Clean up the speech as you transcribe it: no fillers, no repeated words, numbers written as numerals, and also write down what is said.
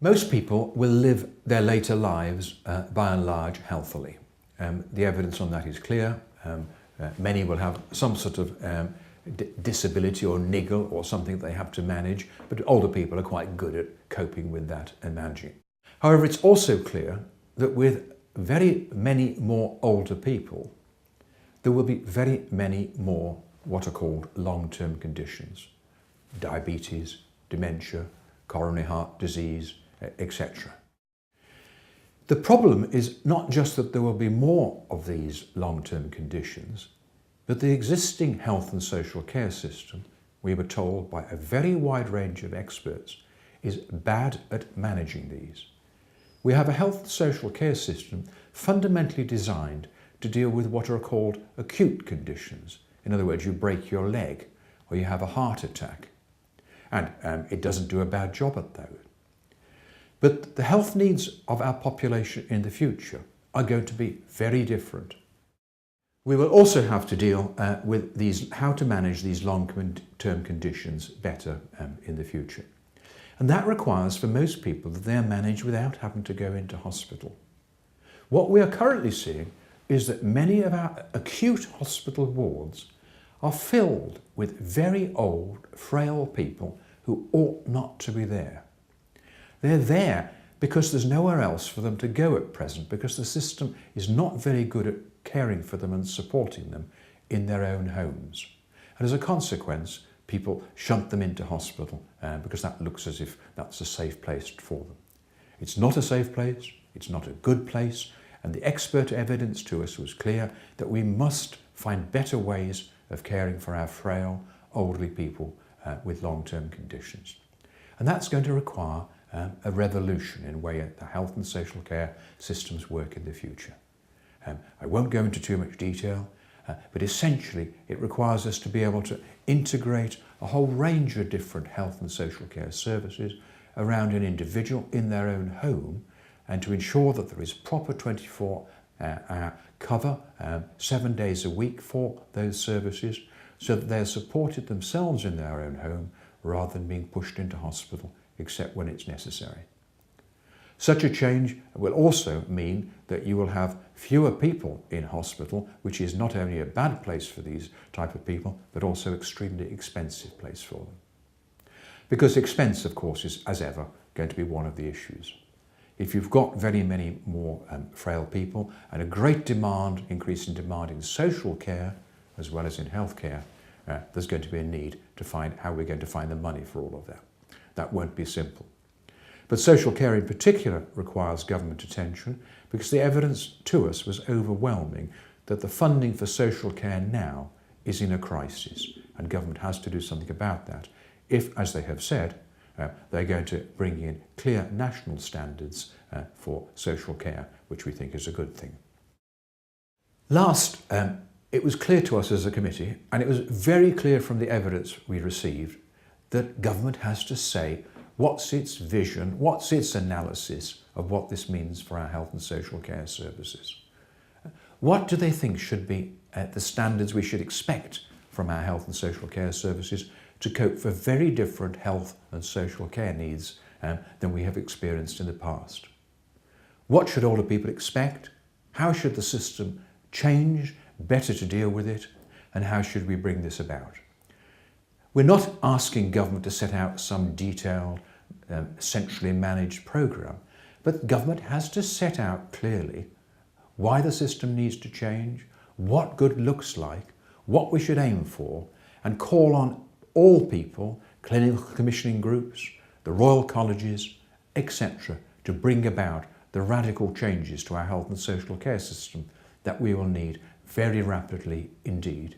Most people will live their later lives by and large healthily. The evidence on that is clear. Many will have some sort of disability or niggle or something they have to manage, but older people are quite good at coping with that and managing it. However, it's also clear that with very many more older people, there will be very many more what are called long-term conditions: diabetes, dementia, coronary heart disease, etc. The problem is not just that there will be more of these long-term conditions, but the existing health and social care system, we were told by a very wide range of experts, is bad at managing these. We have a health and social care system fundamentally designed to deal with what are called acute conditions. In other words, you break your leg or you have a heart attack. And it doesn't do a bad job at those. But the health needs of our population in the future are going to be very different. We will also have to deal with how to manage these long-term conditions better in the future. And that requires for most people that they are managed without having to go into hospital. What we are currently seeing is that many of our acute hospital wards are filled with very old, frail people who ought not to be there. They're there because there's nowhere else for them to go at present, because the system is not very good at caring for them and supporting them in their own homes. And as a consequence, people shunt them into hospital because that looks as if that's a safe place for them. It's not a safe place, it's not a good place, and the expert evidence to us was clear that we must find better ways of caring for our frail, elderly people with long-term conditions. And that's going to require a revolution in the way the health and social care systems work in the future. I won't go into too much detail, but essentially it requires us to be able to integrate a whole range of different health and social care services around an individual in their own home, and to ensure that there is proper 24-hour cover 7 days a week for those services, so that they're supported themselves in their own home rather than being pushed into hospital except when it's necessary. Such a change will also mean that you will have fewer people in hospital, which is not only a bad place for these type of people, but also extremely expensive place for them. Because expense, of course, is, as ever, going to be one of the issues. If you've got very many more frail people and a great increase in demand in social care as well as in healthcare, there's going to be a need to find how we're going to find the money for all of that. That won't be simple. But social care in particular requires government attention, because the evidence to us was overwhelming that the funding for social care now is in a crisis, and government has to do something about that if, as they have said, they're going to bring in clear national standards for social care, which we think is a good thing. Last, it was clear to us as a committee, and it was very clear from the evidence we received, that government has to say what's its vision, what's its analysis of what this means for our health and social care services. What do they think should be the standards we should expect from our health and social care services to cope for very different health and social care needs than we have experienced in the past? What should older people expect? How should the system change better to deal with it? And how should we bring this about? We're not asking government to set out some detailed, centrally managed programme, but government has to set out clearly why the system needs to change, what good looks like, what we should aim for, and call on all people, clinical commissioning groups, the royal colleges, etc., to bring about the radical changes to our health and social care system that we will need very rapidly indeed.